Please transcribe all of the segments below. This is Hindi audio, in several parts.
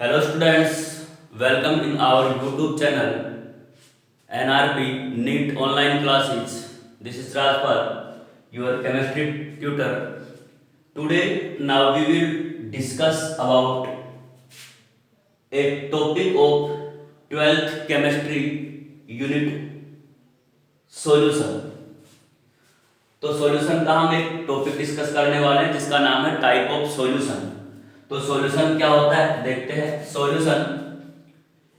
Hello students, welcome in our YouTube channel NRP NEET online classes. This is Rajpal, your chemistry tutor. Today now we will discuss about a topic of 12th chemistry unit solution. तो सॉल्यूशन का हम एक टॉपिक डिस्कस करने वाले हैं जिसका नाम है टाइप ऑफ सॉल्यूशन। तो सॉल्यूशन क्या होता है देखते हैं।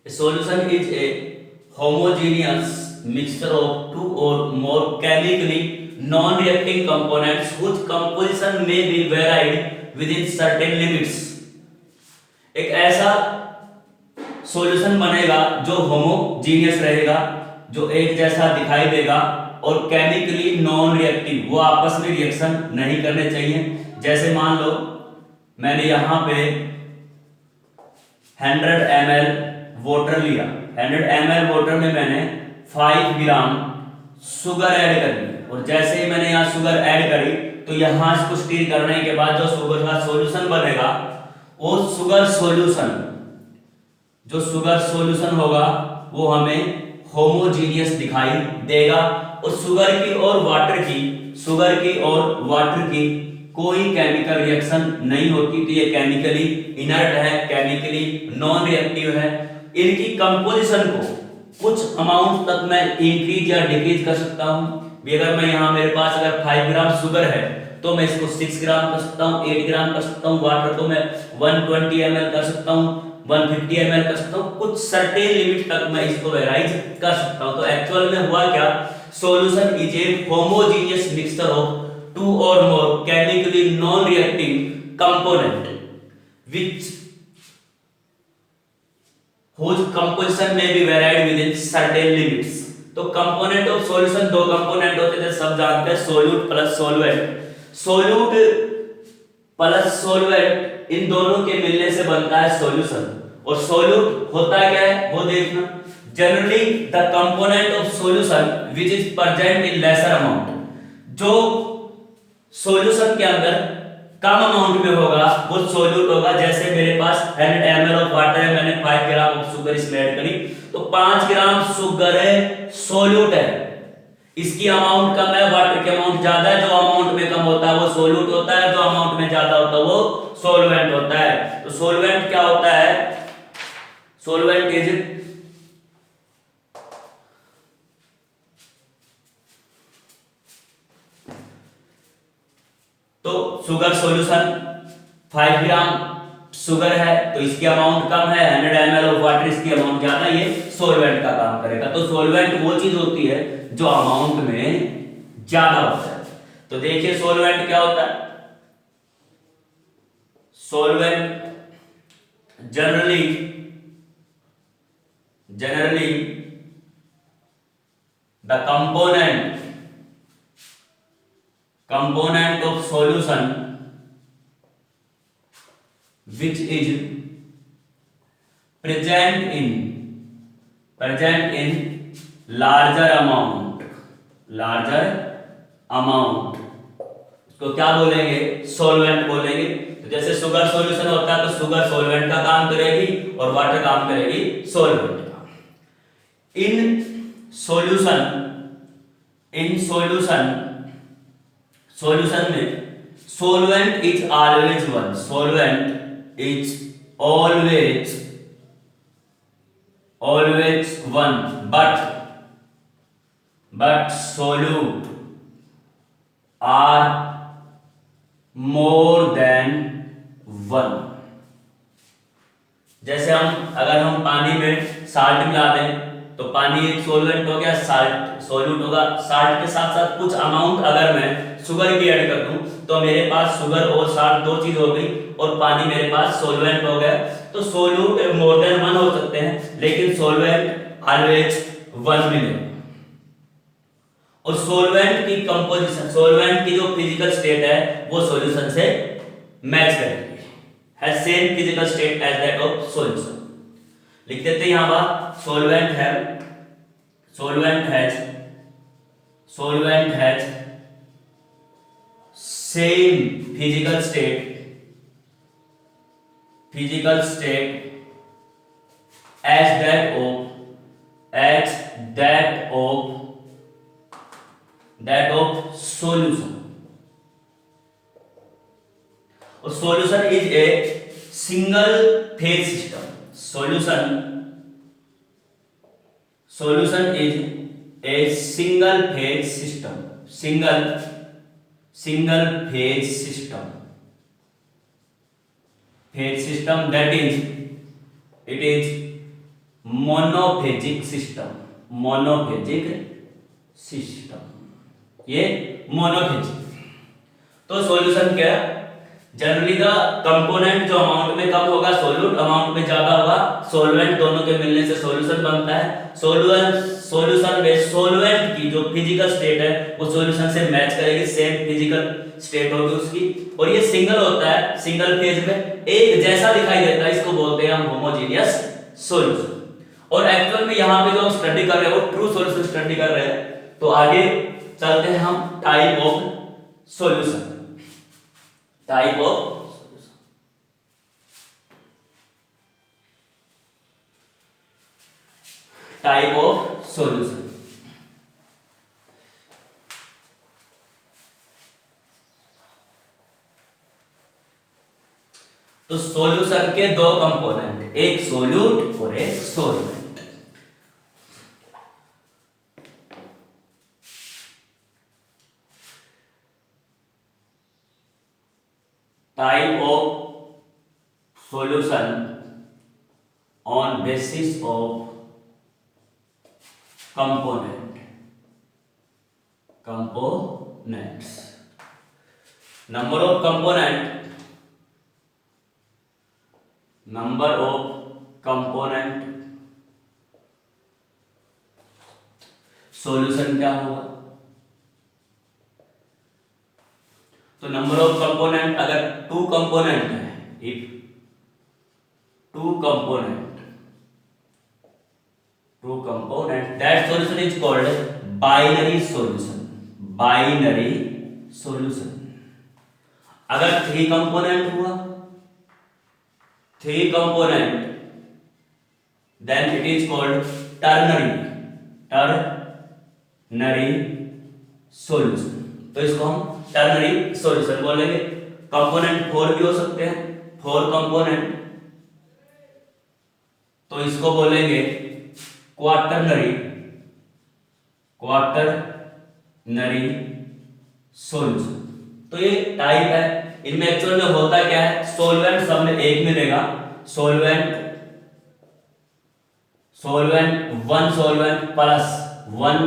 Solution is a homogeneous mixture of two or more chemically non reacting components which composition में be varied within certain limits. एक ऐसा सॉल्यूशन बनेगा जो होमोजेनियस रहेगा, जो एक जैसा दिखाई देगा और केमिकली नॉन रिएक्टिव, वो आपस में रिएक्शन नहीं करने चाहिए। जैसे मान लो मैंने यहां पे 100 ml वाटर लिया, 100 ml वाटर में मैंने 5 ग्राम शुगर ऐड कर दी और जैसे ही मैंने यहाँ शुगर ऐड करी तो यहाँ इसको स्टीर करने के बाद जो शुगर का सॉल्यूशन बनेगा वो शुगर सॉल्यूशन होगा वो हमें होमोजीनियस दिखाई देगा और शुगर की और वाटर की कोई केमिकल रिएक्शन नहीं होती। तो ये केमिकली इनर्ट है, केमिकली नॉन रिएक्टिव है। इनकी कंपोजिशन को कुछ अमाउंट तक मैं इंक्रीज या डिक्रीज कर सकता हूं। अगर मैं यहाँ मेरे पास अगर 5 ग्राम शुगर है तो मैं इसको 6 ग्राम कर सकता हूँ, 8 ग्राम कर सकता हूँ। वाटर को मैं 120 ml कर सकता हूँ, 150 ml कर सकता हूँ। कुछ सर्टेन लिमिट तक मैं इसको वेराइज कर सकता हूँ। तो एक्चुअल में हुआ क्या, solution is a homogeneous mixture of two or more chemically non-reacting component whose composition may be varied within certain limits। तो कंपोनेंट ऑफ सॉल्यूशन दो कंपोनेंट होते हैं, सब जानते हैं, solute plus solvent. Solute plus solvent in दोनों के मिलने से बनता है सॉल्यूशन। और सोल्यूट होता क्या है वो देखना। Generally the component of solution which is present in lesser amount, जो सॉल्यूशन के अंदर कम अमाउंट में होगा वो सोल्यूट होगा। जैसे मेरे पास 100 ml ऑफ वाटर है, मैंने 5 ग्राम ऑफ शुगर इसमें ऐड करी तो 5 ग्राम शुगर है, सोल्यूट है। इसकी अमाउंट कम है, वाटर की अमाउंट ज्यादा है। जो अमाउंट में कम होता है वो सोल्यूट होता है, जो अमाउंट में ज्यादा होता है वो सॉल्वेंट होता है। तो सॉल्वेंट क्या होता है, सॉल्वेंट इज तो शुगर सॉल्यूशन 5 ग्राम शुगर है तो इसकी अमाउंट कम है, 100 ml ऑफ वाटर इसकी अमाउंट ज्यादा, ये सॉल्वेंट का काम करेगा। तो सॉल्वेंट वो चीज होती है जो अमाउंट में ज्यादा होता है। तो देखिए सॉल्वेंट क्या होता है। Solvent generally the component of solution which is present in larger amount इसको क्या बोलेंगे, सॉल्वेंट बोलेंगे। तो जैसे शुगर सॉल्यूशन होता है तो शुगर सॉल्वेंट का काम करेगी और वाटर काम करेगी सॉल्वेंट का। इन सॉल्यूशन में solvent is always one, but solute are more than one। जैसे अगर हम पानी में साल्ट मिला दें तो पानी एक सॉल्वेंट हो गया, साल्ट सॉल्यूट होगा। साल्ट के साथ साथ कुछ अमाउंट अगर मैं शुगर की ऐड कर दूं तो मेरे पास शुगर और साल्ट दो चीज हो गई और पानी मेरे पास सॉल्वेंट हो गया। तो सॉल्यूट मोर देन वन हो सकते हैं लेकिन सॉल्वेंट ऑलवेज वन मिलेगा। और सॉल्वेंट की कंपोजिशन, सॉल्वेंट की जो फिजिकल स्टेट है वो सॉल्यूशन से मैच करेगी, has same physical state as that of solution. लिख देते हैं यहां पर solvent has same physical state as that of solution. और solution is a single phase system. Solution is a single phase system. Single phase system. Phase system, that is, it is monophagic system. ये मोनोफेजिक। तो सॉल्यूशन क्या? जनरली द कंपोनेंट जो अमाउंट में कम होगा, सोल्यूट अमाउंट में ज्यादा होगा, सॉल्वेंट दोनों के मिलने से सॉल्यूशन बनता है। सॉल्यूशन में सॉल्वेंट की जो फिजिकल स्टेट है वो सॉल्यूशन से मैच करेगी, सेम फिजिकल स्टेट होगी उसकी। और ये सिंगल होता है, सिंगल फेज में एक जैसा दिखाई देता है, इसको बोलते हैं हम होमोजेनियस सॉल्यूशन। और एक्चुअल में यहाँ पे जो हम स्टडी कर रहे हैं वो ट्रू सॉल्यूशन स्टडी कर रहे हैं। तो आगे चलते हैं हम type of solution. Type of solution. तो सॉल्यूशन के दो कंपोनेंट, एक सोल्यूट और एक solvent. Type of solution on basis of components. Number of component solution क्या होगा? तो नंबर ऑफ कंपोनेंट, अगर 2 कंपोनेंट है, if 2 component that solution is called binary solution. अगर 3 component हुआ, 3 component, then it is called ternary solution. तो इसको हम ternary solution बोलेंगे। कंपोनेंट 4 भी हो सकते हैं, 4 कंपोनेंट, तो इसको बोलेंगे क्वाटरनरी सॉल्यूशन। तो ये टाइप है। इनमें एक्चुअल में होता क्या है, सॉल्वेंट सब में एक मिलेगा, solvent 1 solvent plus 1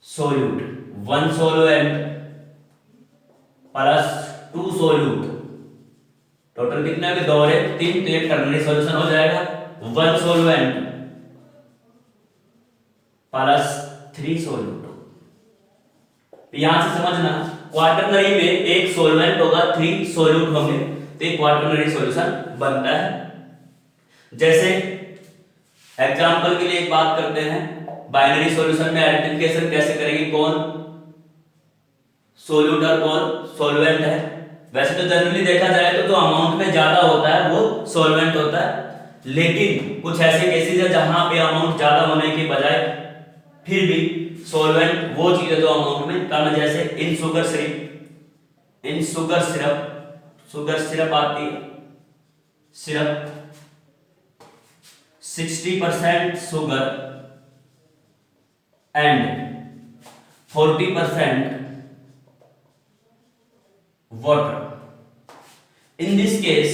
solute, 1 solvent plus 2 solute, total कितने हैं? 2 और 3, तो ये टर्नरी सॉल्यूशन हो जाएगा। 1 सॉल्वेंट प्लस 3 सोल्यूट। यहां से समझना, क्वाटरनरी में एक सॉल्वेंट होगा, 3 सोल्यूट होंगे, तो एक क्वाटरनरी सॉल्यूशन बनता है। जैसे एग्जांपल के लिए एक बात करते हैं, बाइनरी सॉल्यूशन में आइडेंटिफिकेशन कैसे करेंगे, कौन सोल्यूट और कौन सॉल्वेंट है। वैसे तो जनरली देखा जाए तो जो अमाउंट में ज्यादा होता है वो सॉल्वेंट होता है, लेकिन कुछ ऐसे केसेस है जहां पे अमाउंट ज्यादा होने के बजाय फिर भी सॉल्वेंट वो चीज है जो अमाउंट में कम है। जैसे इन शुगर सिरप आती है, syrup 60% sugar and 40% water. In this case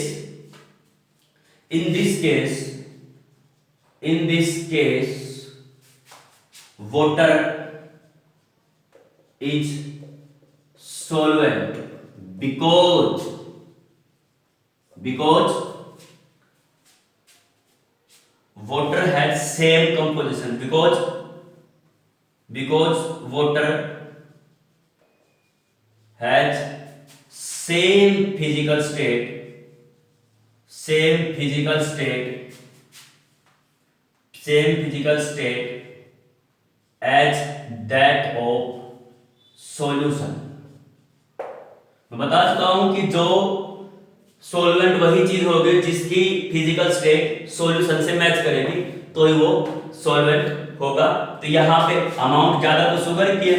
water is solvent because water has same composition, because water has same physical state as that of solution। मैं बता चुका हूं कि जो सॉल्वेंट वही चीज होगी जिसकी फिजिकल स्टेट सॉल्यूशन से मैच करेगी तो ही वो सॉल्वेंट होगा। तो यहाँ पे अमाउंट ज्यादा तो शुगर की है,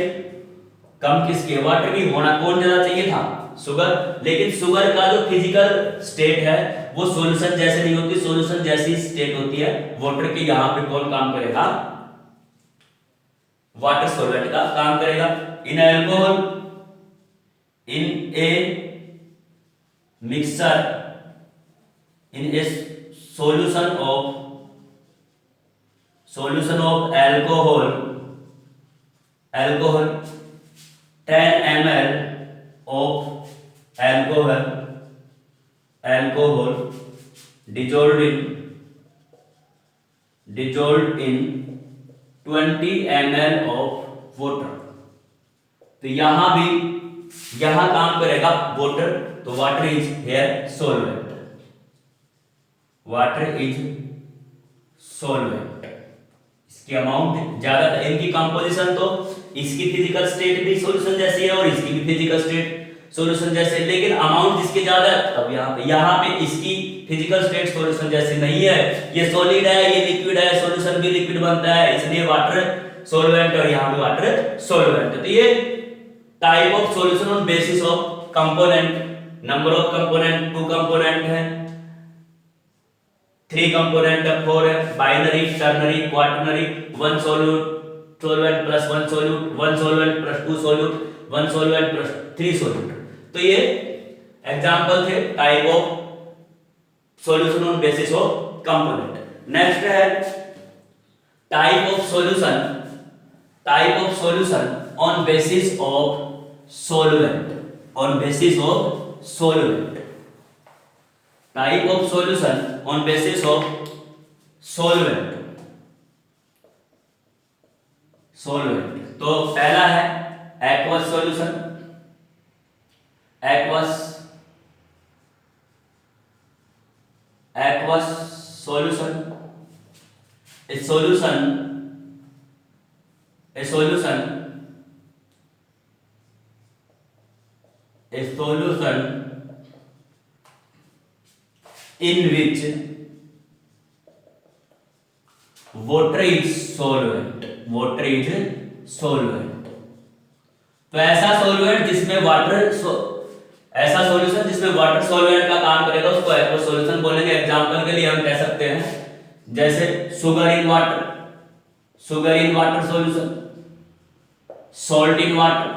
कम किसकी है, वाटर की। होना कौन ज्यादा चाहिए था, शुगर। लेकिन शुगर का जो फिजिकल स्टेट है वो सॉल्यूशन जैसे नहीं होती, सॉल्यूशन जैसी स्टेट होती है वाटर की। यहाँ पे कौन काम करेगा, वाटर सॉल्वेंट का काम करेगा। In alcohol in a mixture in a solution of alcohol 10 ml of alcohol dissolved in 20 ml of water। तो यहां काम करेगा वाटर। तो water is here solvent, water is solvent. इसकी अमाउंट ज्यादा था, इनकी कंपोजिशन तो इसकी फिजिकल स्टेट भी सॉल्यूशन जैसी है और इसकी भी फिजिकल स्टेट सॉल्यूशन जैसे, लेकिन अमाउंट जिसकी ज्यादा। अब यहाँ पे इसकी फिजिकल स्टेट सॉल्यूशन जैसी नहीं है, ये सॉलिड है, ये लिक्विड है, सॉल्यूशन भी लिक्विड बनता है, इसलिए वाटर सॉल्वेंट और यहाँ पे वाटर सॉल्वेंट। तो ये type of solution on basis of component. Number of component 2 component है, 3 कंपोनेंट है, 4 है, binary, ternary, quaternary, 1 solvent plus 1 solute, 1 solvent plus 2 solute, 1 solvent plus 3 solute. तो ये एग्जांपल थे type of solution on basis of component. Next है type of solution on basis of solvent, on basis of solvent. Type of solution on basis of solvent. तो पहला है aqueous solution, aqueous solution. A solution in which water is solvent, water is solvent। तो ऐसा सॉल्वेंट जिसमें वाटर ऐसा सॉल्यूशन जिसमें वाटर सॉल्वेंट का काम करेगा उसको एक्वस सॉल्यूशन बोलेंगे। एग्जांपल के लिए हम कह सकते हैं जैसे sugar in water solution, salt in water,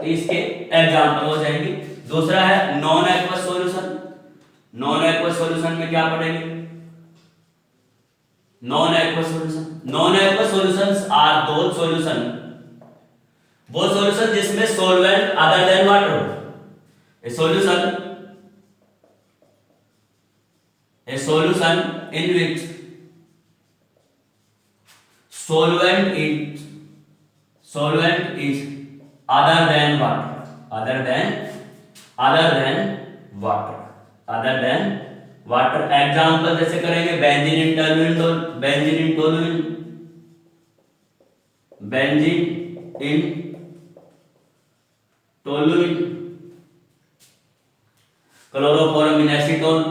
इसके एग्जांपल हो जाएंगे। दूसरा है नॉन एक्वस सॉल्यूशन में क्या पढ़ेंगे, नॉन एक्वस सॉल्यूशंस आर दो सॉल्यूशन, वो सॉल्यूशन जिसमें सॉल्वेंट अदर देन वाटर हो। ए solution in which solvent is other than water। Example जैसे करेंगे benzene in toluene, chloroform in acetone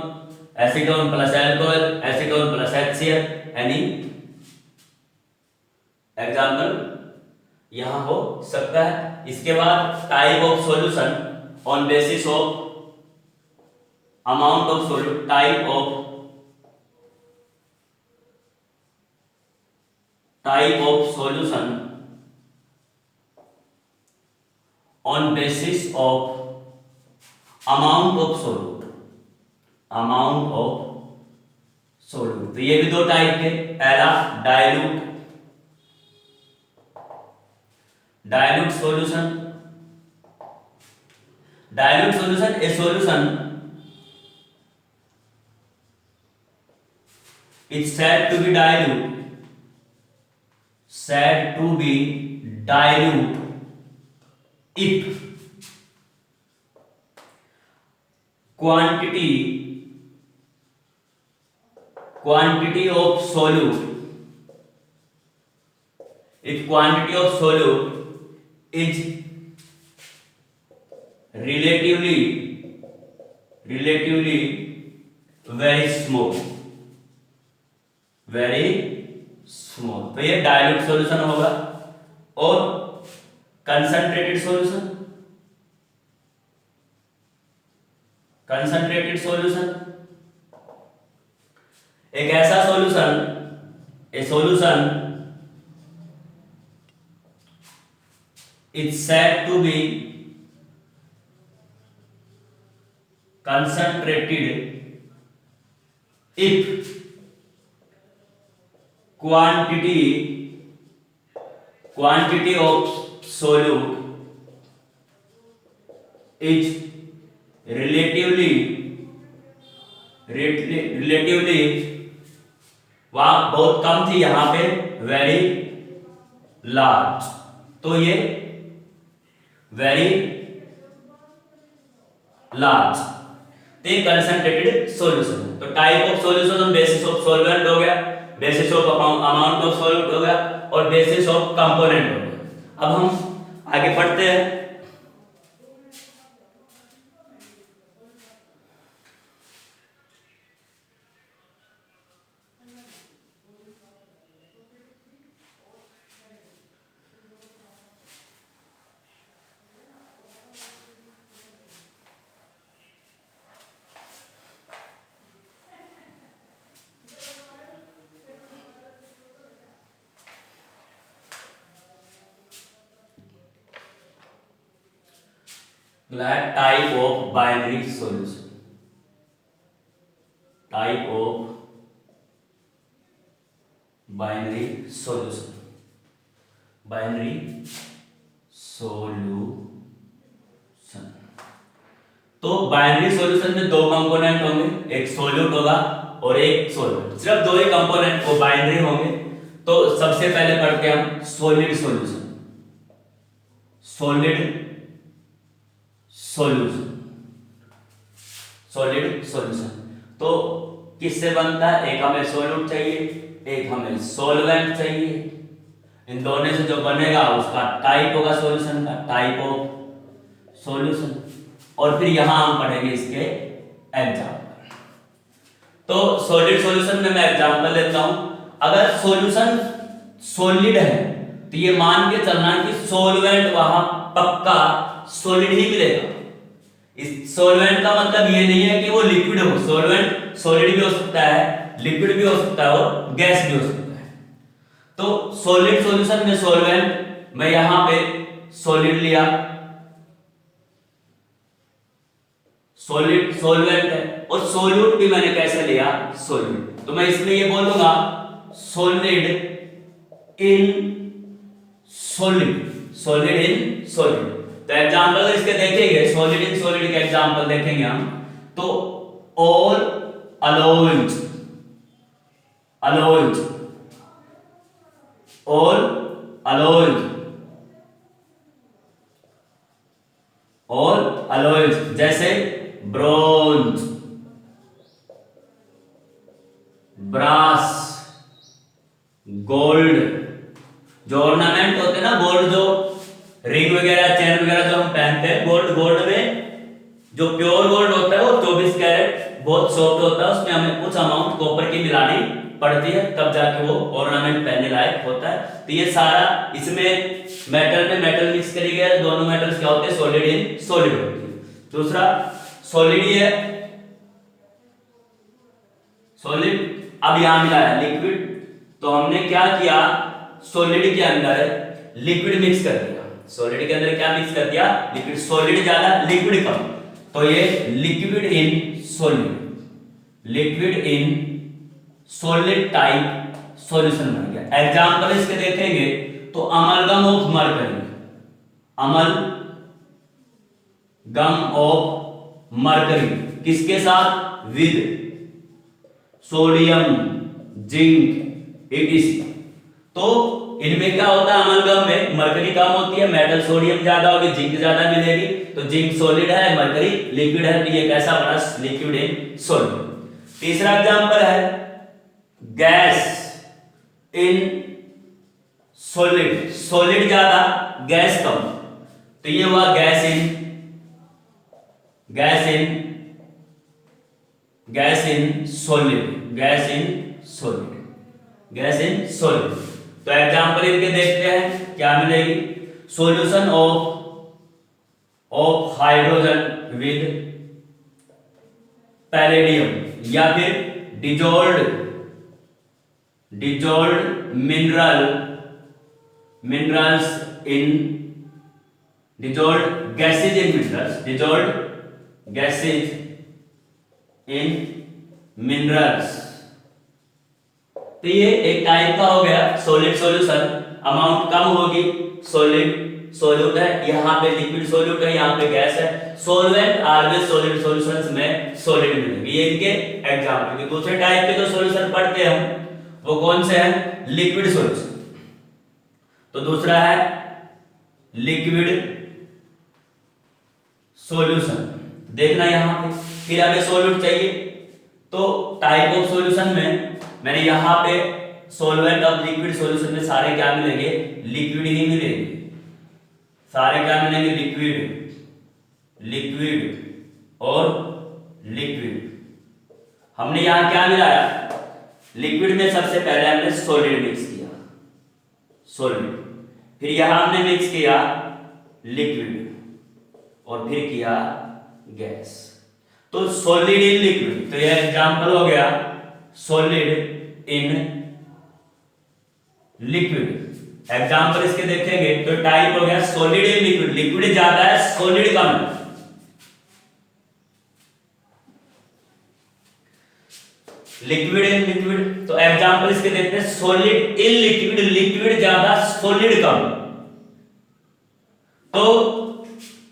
plus alcohol, acetone plus HCl। Any example यहां हो सकता है। इसके बाद type of solution on basis of amount of solute, type of solution on basis of amount of solute. तो ये भी दो टाइप के, पहला dilute solution. A solution is said to be dilute if quantity of solute is relatively very small, तो ये डाइल्यूट सॉल्यूशन होगा। और कंसंट्रेटेड सॉल्यूशन एक ऐसा solution is said to be concentrated if quantity of solute is relatively वहां बहुत कम थी, यहां पे वेरी लार्ज, तो ये वेरी लार्ज, तो ये कंसंट्रेटेड सॉल्यूशन। तो type of solution basis of solvent हो गया, basis of amount of solute हो गया, और बेसिस ऑफ कंपोनेंट हो गया। अब हम आगे पढ़ते हैं। Type of binary solution, binary solution. तो बाइनरी सॉल्यूशन में दो कंपोनेंट होंगे, एक सॉल्यूट होगा और एक सॉल्वेंट, सिर्फ दो ही कंपोनेंट वो बाइनरी होंगे। तो सबसे पहले पढ़ते हैं हम सॉलिड सॉल्यूशन। तो किससे बनता है? एक हमें सॉल्यूट चाहिए, एक हमें सॉल्वेंट चाहिए। इन दोनों से जो बनेगा उसका टाइप होगा सॉल्यूशन का, टाइप ऑफ सॉल्यूशन। और फिर यहां हम पढ़ेंगे इसके एग्जाम्पल। तो सॉलिड सॉल्यूशन में मैं एग्जाम्पल लेता हूं। अगर सॉल्यूशन सॉलिड है तो ये मान के चलना कि सॉल्वेंट वहां पक्का सॉलिड ही मिलेगा। इस सॉल्वेंट का मतलब ये नहीं है कि वो लिक्विड हो, सॉल्वेंट सॉलिड भी हो सकता है, लिक्विड भी हो सकता है और गैस भी हो सकता है। तो सॉलिड सॉल्यूशन में सॉल्वेंट मैं यहां पे सॉलिड लिया, सॉल्वेंट है, और सॉल्यूट भी मैंने कैसे लिया? सॉल्यूट। तो मैं इसमें ये बोलूंगा सॉलिड इन सॉलिड। तो एग्जांपल इसके देखेंगे, सॉलिड इन सॉलिड के एग्जांपल देखेंगे हम। तो ऑल अलोइज जैसे ब्रोंज, ब्रास, गोल्ड। जो ऑर्नामेंट होते हैं ना, गोल्ड, जो रिंग वगैरह, चेन वगैरह जो हम पहनते हैं, गोल्ड में जो प्योर गोल्ड होता है वो 24 कैरेट बहुत सॉफ्ट होता है, उसमें हमें कुछ अमाउंट कॉपर की मिलानी पड़ती है, तब जाके वो ऑर्नामेंट पहनने लायक होता है। तो ये सारा इसमें मेटल में मेटल मिक्स करी गया, दोनों मेटल्स क्या होते हैं? सॉलिड इन सॉलिड होते हैं। दूसरा सॉलिड ही है, सॉलिड। अब यहां मिला है लिक्विड, तो हमने क्या किया? सॉलिड के अंदर लिक्विड मिक्स कर दिया। सॉलिड के अंदर क्या मिक्स कर दिया? लिक्विड। सॉलिड ज्यादा, लिक्विड कम, तो ये liquid in solid type solution बन गया। एग्जांपल इसके देखेंगे तो अमलगम ऑफ मरकरी, किसके साथ? With sodium, zinc, etc। तो इनमें क्या होता है? अमलगम में मरकरी कम होती है, मेटल सोडियम ज्यादा होगी, जिंक ज्यादा मिलेगी। तो जिंक सॉलिड है, मरकरी लिक्विड है, तो ये कैसा बना? Liquid in solid. तीसरा एग्जांपल है गैस इन सॉलिड, सॉलिड ज्यादा, गैस कम, तो ये हुआ gas in gas in solid, gas in solid, gas in solid. तो एग्जांपल इनके देखते हैं क्या मिलेगी। Solution of hydrogen with palladium, या फिर dissolved minerals in dissolved gases in minerals, dissolved gases in minerals। तो ये एक टाइप का हो गया सॉलिड सॉल्यूशन। अमाउंट कम होगी, सॉलिड सॉल्यूट है, यहाँ पे लिक्विड सॉल्यूट है, यहाँ पे गैस है। सॉल्वेंट ऑलवेज सॉलिड सॉल्यूशंस में सॉलिड मिलेंगे। ये इनके एग्जांपल के। दूसरे टाइप के जो सॉल्यूशन पढ़ते हैं हम वो कौन से हैं? Liquid solution. तो दूसरा है लिक्विड सॉल्यूशन, देखना यहां पे। फिर हमें सॉल्यूट चाहिए, तो टाइप ऑफ सॉल्यूशन में मैंने यहां पे सॉल्वेंट ऑफ लिक्विड सॉल्यूशन में सारे क्या मिलेंगे? लिक्विड ही मिलेंगे। सारे क्या मिलेंगे? लिक्विड और लिक्विड। हमने यहां क्या मिलाया? लिक्विड में सबसे पहले हमने सॉलिड मिक्स किया, सॉलिड। फिर यहां हमने मिक्स किया लिक्विड और फिर किया गैस। तो सॉलिड इन लिक्विड, तो यह एग्जांपल हो गया सॉलिड इन लिक्विड। एग्जांपल इसके देखेंगे तो टाइप हो गया सॉलिड इन लिक्विड, लिक्विड ज्यादा है, सॉलिड कम है। लिक्विड इन लिक्विड, तो एग्जांपल इसके देखते हैं सॉलिड इन लिक्विड, लिक्विड ज्यादा, सॉलिड कम। तो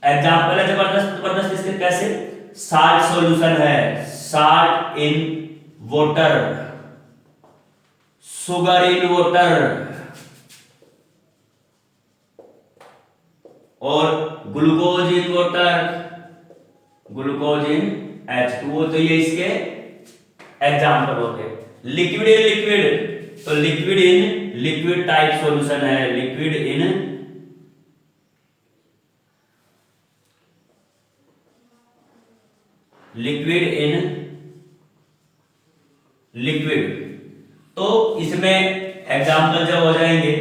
एग्जांपल है जबरदस्त इसके कैसे? साल्ट सॉल्यूशन है, salt in water, sugar in water और glucose in water, glucose in H2O। तो ये इसके एग्जांपल हो गए। लिक्विड इन लिक्विड, तो liquid in liquid type solution है, लिक्विड इन लिक्विड। तो इसमें एग्जांपल जब हो जाएंगे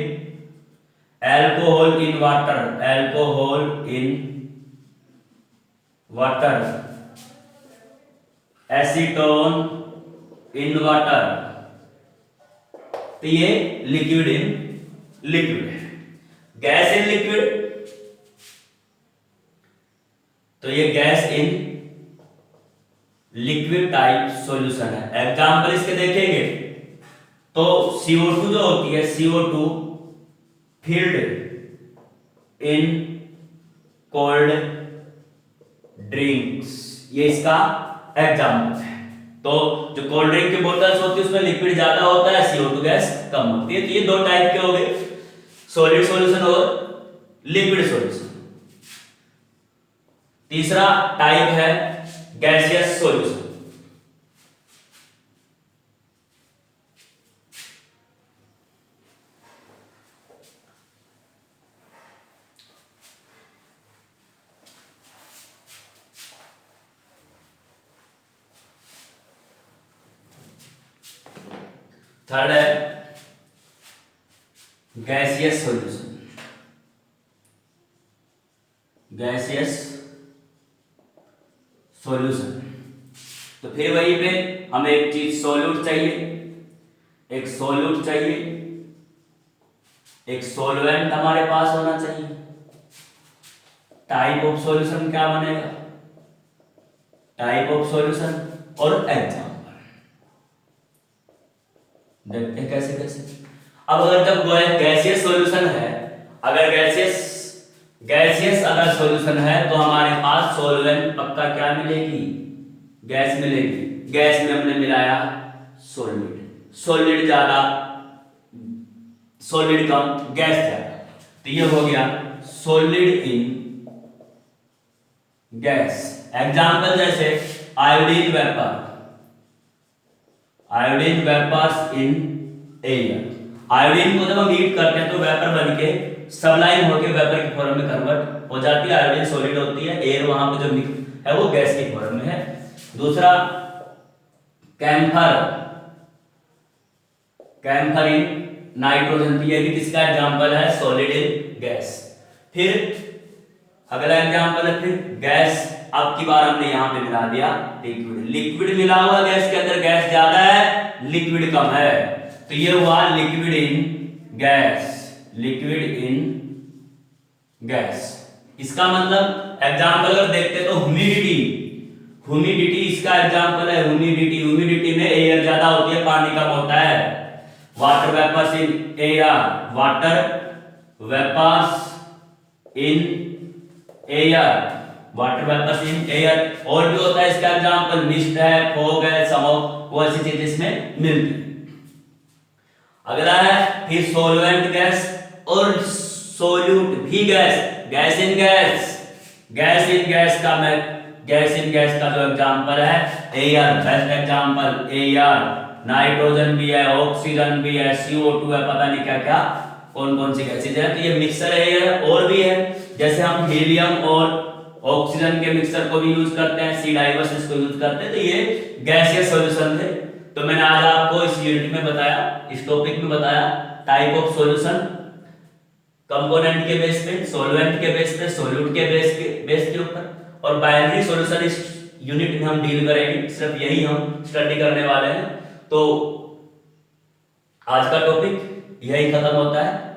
alcohol in water, alcohol in water, acetone in water. तो ये लिक्विड इन लिक्विड है। गैस इन लिक्विड, तो ये gas in liquid type solution है। एग्जांपल इसके देखेंगे तो CO2 जो होती है, CO2 field in cold drinks, ये इसका एग्जांपल है। तो जो कोल्ड ड्रिंक की बोतल्स होती है उसमें लिक्विड ज्यादा होता है, CO2 गैस कम होती है। तो ये दो टाइप के हो गए, सॉलिड सॉल्यूशन और लिक्विड सॉल्यूशन। तीसरा टाइप है गैसियस सॉल्यूशन। थर्ड है गैसियस सॉल्यूशन, गैसियस सॉल्यूशन। तो फिर वहीं पे हमें एक चीज सॉल्यूट चाहिए, एक सॉल्यूट चाहिए, एक सॉल्वेंट हमारे पास होना चाहिए। टाइप ऑफ सॉल्यूशन क्या बनेगा? टाइप ऑफ सॉल्यूशन और एग्जांपल देखते हैं कैसे कैसे। अब अगर जब गैसियस सॉल्यूशन है, अगर गैसियस अगर सॉल्यूशन है तो हमारे पास सॉल्वेंट पक्का क्या मिलेगी? गैस मिलेगी। गैस में हमने मिलाया सॉलिड, सॉलिड ज्यादा, सॉलिड कम, गैस ज्यादा। तो ये हो गया सॉलिड इन गैस। एग्जांपल जैसे iodine vapour, iodine vapours in air. Iodine को जब हम हीट करते हैं तो वेपर बन के सबलाइन होकर वेपर के फॉर्म में कन्वर्ट हो जाती है। आयोडीन सॉलिड होती है, एयर वहां पे जो है वो गैस के फॉर्म में है। दूसरा कैम्फर, कैम्फर इन नाइट्रोजन, ये भी किसका एग्जांपल है, सॉलिड इन गैस। फिर अगला एग्जांपल है फिर गैस, अब की बार हमने यहां पे मिला दिया लिक्विड, लिक्विड मिला हुआ गैस के अंदर, गैस ज्यादा है लिक्विड कम है, तो ये हुआ liquid in gas, liquid in gas. इसका मतलब एग्जांपल अगर देखते तो ह्यूमिडिटी, ह्यूमिडिटी इसका एग्जांपल है, ह्यूमिडिटी, ह्यूमिडिटी में एयर ज्यादा होती है पानी कम होता है। Water vapours in air, water vapours in air, water vapours in air. और भी होता है इसका एग्जांपल, मिस्ट है, फॉग है, स्मोक, वो ऐसी चीजें इसमें मिलती है। अगला है फिर सॉल्वेंट गैस और सोल्यूट भी gas, gas in gas, gas in gas का मैं, गैस इन गैस का जो एग्जांपल है air, best example air, nitrogen भी है, ऑक्सीजन भी है, CO2 है, पता नहीं क्या क्या कौन कौन सी गैसेज है, तो ये मिक्सर है ये। और भी है जैसे हम हीलियम और ऑक्सीजन के मिक्सर को भी यूज करते हैं, C इसको यूज करते हैं, तो ये गैसियस सॉल्यूशन थे। तो मैंने आज आपको इस यूनिट में बताया, इस टॉपिक में बताया टाइप ऑफ सॉल्यूशन, कंपोनेंट के बेस पे, सॉल्वेंट के बेस पे, सॉल्यूट के बेस के ऊपर, और बाइनरी सॉल्यूशन इस यूनिट में हम डील करेंगे, सिर्फ यही हम स्टडी करने वाले हैं। तो आज का टॉपिक यही खत्म होता है।